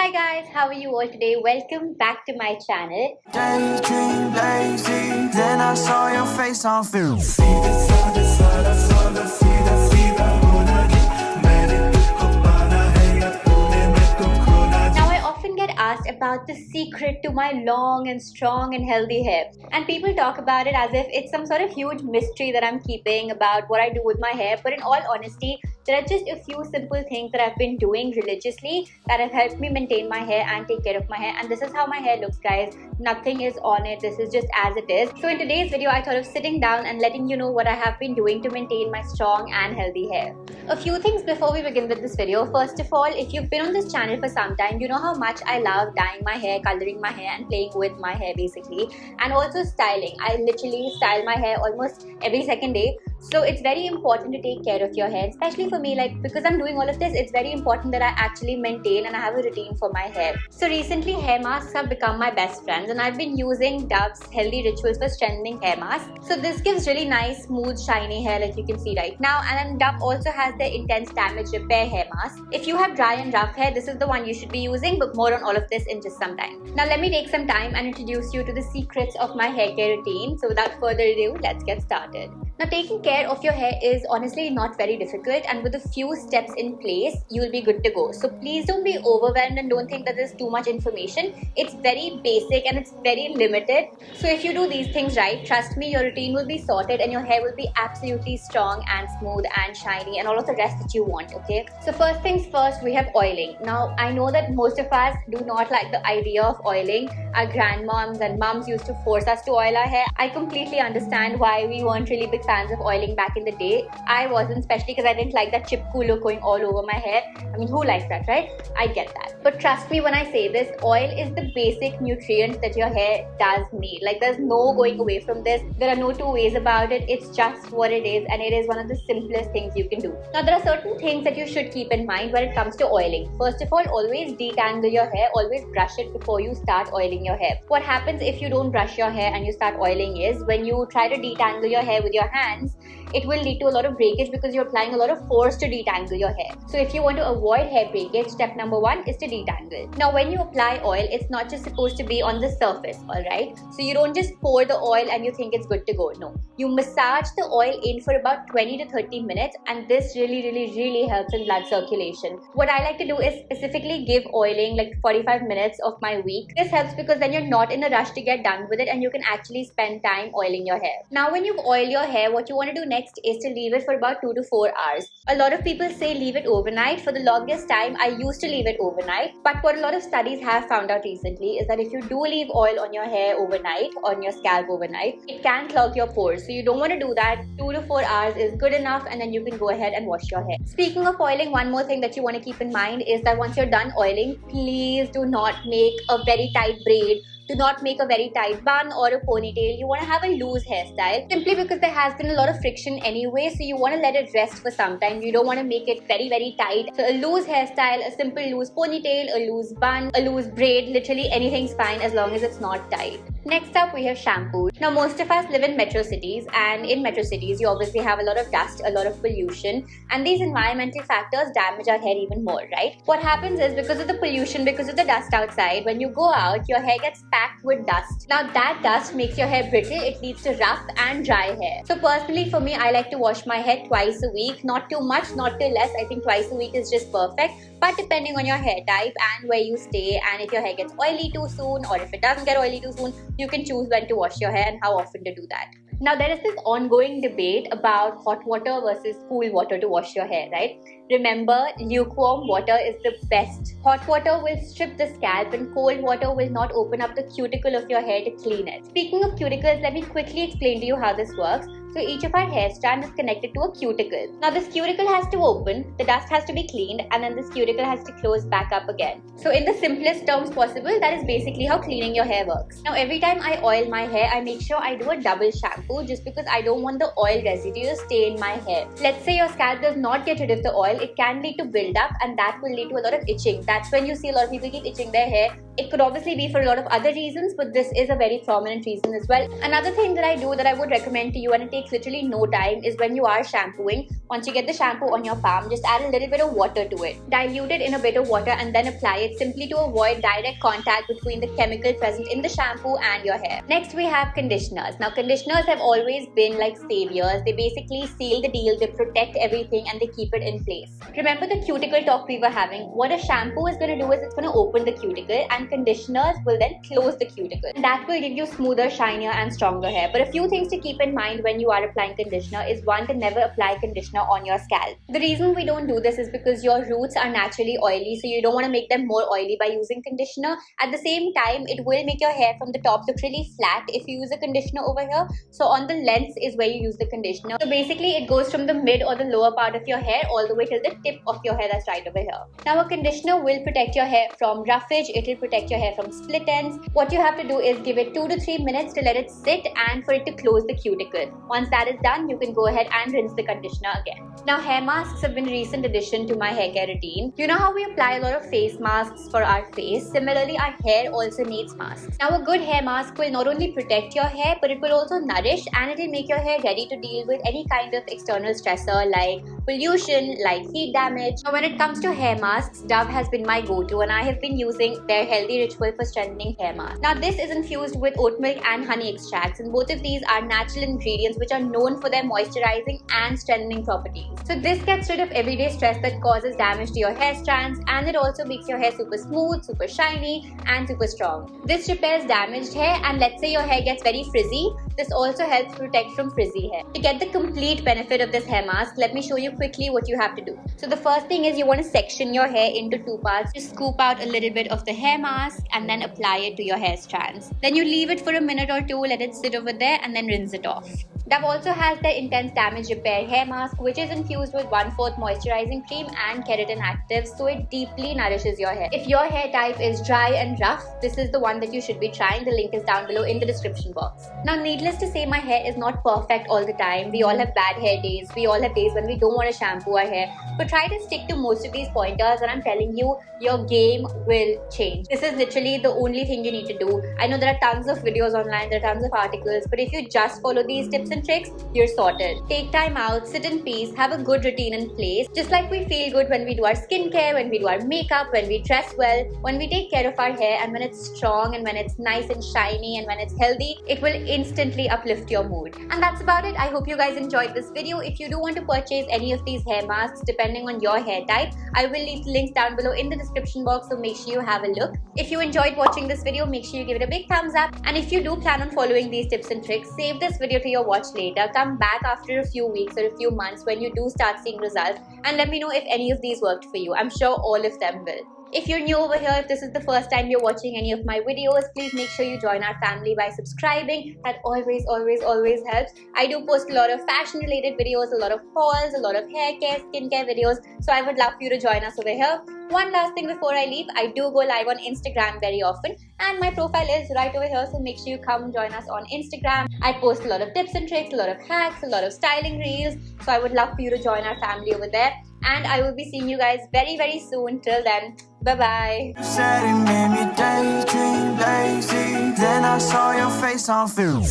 Hi guys, how are you all today? Welcome back to my channel. Daydream lazy, then I saw your face on film. Now I often get asked about the secret to my long and strong and healthy hair. And people talk about it as if it's some sort of huge mystery that I'm keeping about what I do with my hair. But in all honesty, there are just a few simple things that I've been doing religiously that have helped me maintain my hair and take care of my hair. And this is how my hair looks, guys. Nothing is on it. This is just as it is. So in today's video, I thought of sitting down and letting you know what I have been doing to maintain my strong and healthy hair. A few things before we begin with this video. First of all, if you've been on this channel for some time, you know how much I love dyeing my hair, coloring my hair and playing with my hair basically. And also styling. I literally style my hair almost every second day. So it's very important to take care of your hair, especially for me, like because I'm doing all of this, it's very important that I actually maintain and I have a routine for my hair. So recently hair masks have become my best friends and I've been using Dove's Healthy Rituals for Strengthening Hair Mask. So this gives really nice, smooth, shiny hair like you can see right now. And then Dove also has the Intense Damage Repair Hair Mask. If you have dry and rough hair, this is the one you should be using, but more on all of this in just some time. Now let me take some time and introduce you to the secrets of my hair care routine. So without further ado, let's get started. Now taking care of your hair is honestly not very difficult, and with a few steps in place, you will be good to go. So please don't be overwhelmed and don't think that there's too much information. It's very basic and it's very limited. So if you do these things right, trust me, your routine will be sorted and your hair will be absolutely strong and smooth and shiny and all of the rest that you want, okay? So first things first, we have oiling. Now I know that most of us do not like the idea of oiling. Our grandmoms and mums used to force us to oil our hair. I completely understand why we weren't really big fans of oiling back in the day. I wasn't, especially because I didn't like that chipku look going all over my hair. I mean, who likes that, right? I get that. But trust me when I say this, oil is the basic nutrient that your hair does need. Like there's no going away from this. There are no two ways about it. It's just what it is, and it is one of the simplest things you can do. Now there are certain things that you should keep in mind when it comes to oiling. First of all, always detangle your hair. Always brush it before you start oiling your hair. What happens if you don't brush your hair and you start oiling is when you try to detangle your hair with your hands, it will lead to a lot of breakage because you're applying a lot of force to detangle your hair. So if you want to avoid hair breakage, step number one is to detangle. Now when you apply oil, it's not just supposed to be on the surface, alright? So you don't just pour the oil and you think it's good to go. No. You massage the oil in for about 20 to 30 minutes, and this really helps in blood circulation. What I like to do is specifically give oiling like 45 minutes of my week. This helps because then you're not in a rush to get done with it and you can actually spend time oiling your hair. Now when you've oiled your hair, what you want to do next is to leave it for about 2 to 4 hours. A lot of people say leave it overnight. For the longest time, I used to leave it overnight. But what a lot of studies have found out recently is that if you do leave oil on your hair overnight, on your scalp overnight, it can clog your pores. So you don't want to do that. 2 to 4 hours is good enough, and then you can go ahead and wash your hair. Speaking of oiling, one more thing that you want to keep in mind is that once you're done oiling, please do not make a very tight braid. Do not make a very tight bun or a ponytail. You want to have a loose hairstyle simply because there has been a lot of friction anyway, so you want to let it rest for some time. You don't want to make it very tight. So a loose hairstyle, a simple loose ponytail, a loose bun, a loose braid, literally anything's fine as long as it's not tight. Next up, we have shampoo. Now most of us live in metro cities, and in metro cities you obviously have a lot of dust, a lot of pollution, and these environmental factors damage our hair even more, right? What happens is because of the pollution, because of the dust outside, when you go out, your hair gets packed with dust. Now that dust makes your hair brittle. It leads to rough and dry hair. So personally for me, I like to wash my hair twice a week. Not too much, not too less. I think twice a week is just perfect. But depending on your hair type and where you stay, and if your hair gets oily too soon or if it doesn't get oily too soon, you can choose when to wash your hair and how often to do that. Now there is this ongoing debate about hot water versus cool water to wash your hair, right? Remember, lukewarm water is the best. Hot water will strip the scalp and cold water will not open up the cuticle of your hair to clean it. Speaking of cuticles, let me quickly explain to you how this works. So each of our hair strands is connected to a cuticle. Now this cuticle has to open, the dust has to be cleaned, and then this cuticle has to close back up again. So in the simplest terms possible, that is basically how cleaning your hair works. Now every time I oil my hair, I make sure I do a double shampoo just because I don't want the oil residue to stay in my hair. Let's say your scalp does not get rid of the oil, it can lead to build-up, and that will lead to a lot of itching. That's when you see a lot of people keep itching their hair. It could obviously be for a lot of other reasons, but this is a very prominent reason as well. Another thing that I do that I would recommend to you, and it takes literally no time, is when you are shampooing, Once you get the shampoo on your palm, just add a little bit of water to it. Dilute it in a bit of water and then apply it simply to avoid direct contact between the chemical present in the shampoo and your hair. Next we have conditioners. Now conditioners have always been like saviors. They basically seal the deal, they protect everything and they keep it in place. Remember the cuticle talk we were having? What a shampoo is going to do is it's going to open the cuticle and conditioners will then close the cuticle. And that will give you smoother, shinier and stronger hair. But a few things to keep in mind when you are applying conditioner is one, to never apply conditioner on your scalp. The reason we don't do this is because your roots are naturally oily, so you don't want to make them more oily by using conditioner. At the same time, it will make your hair from the top look really flat if you use a conditioner over here. So on the lens is where you use the conditioner. So basically it goes from the mid or the lower part of your hair all the way till the tip of your hair that's right over here. Now a conditioner will protect your hair from roughage, it will protect your hair from split ends. What you have to do is give it 2 to 3 minutes to let it sit and for it to close the cuticle. Once that is done, you can go ahead and rinse the conditioner again. Now hair masks have been a recent addition to my hair care routine. You know how we apply a lot of face masks for our face? Similarly, our hair also needs masks. Now a good hair mask will not only protect your hair, but it will also nourish and it will make your hair ready to deal with any kind of external stressor like pollution, like heat damage. Now when it comes to hair masks, Dove has been my go-to and I have been using their healthy ritual for strengthening hair mask. Now this is infused with oat milk and honey extracts, and both of these are natural ingredients which are known for their moisturizing and strengthening properties. So this gets rid of everyday stress that causes damage to your hair strands, and it also makes your hair super smooth, super shiny and super strong. This repairs damaged hair, and let's say your hair gets very frizzy, this also helps protect from frizzy hair. To get the complete benefit of this hair mask, let me show you quickly what you have to do. So the first thing is you want to section your hair into 2 parts. Just scoop out a little bit of the hair mask and then apply it to your hair strands. Then you leave it for a minute or 2, let it sit over there and then rinse it off. Dove also has their Intense Damage Repair Hair Mask, which is infused with 1/4 moisturizing cream and keratin actives, so it deeply nourishes your hair. If your hair type is dry and rough, this is the one that you should be trying. The link is down below in the description box. Now, needless to say, my hair is not perfect all the time. We all have bad hair days. We all have days when we don't want to shampoo our hair. But try to stick to most of these pointers, and I'm telling you, your game will change. This is literally the only thing you need to do. I know there are tons of videos online, there are tons of articles, but if you just follow these tips and tricks, you're sorted. Take time out, sit in peace, have a good routine in place. Just like we feel good when we do our skincare, when we do our makeup, when we dress well, when we take care of our hair, and when it's strong and when it's nice and shiny and when it's healthy, it will instantly uplift your mood. And that's about it. I hope you guys enjoyed this video. If you do want to purchase any of these hair masks, depending on your hair type, I will leave the links down below in the description box, so make sure you have a look. If you enjoyed watching this video, make sure you give it a big thumbs up. And if you do plan on following these tips and tricks, save this video to your watch later. Come back after a few weeks or a few months when you do start seeing results and let me know if any of these worked for you. I'm sure all of them will. If you're new over here, if this is the first time you're watching any of my videos, please make sure you join our family by subscribing. That always helps. I do post a lot of fashion related videos, a lot of hauls, a lot of hair care, skincare videos. So I would love for you to join us over here. One last thing before I leave, I do go live on Instagram very often and my profile is right over here, so make sure you come join us on Instagram. I post a lot of tips and tricks, a lot of hacks, a lot of styling reels, so I would love for you to join our family over there, and I will be seeing you guys very soon. Till then, bye-bye. Said it made me daydream lazy. Then I saw your face on film.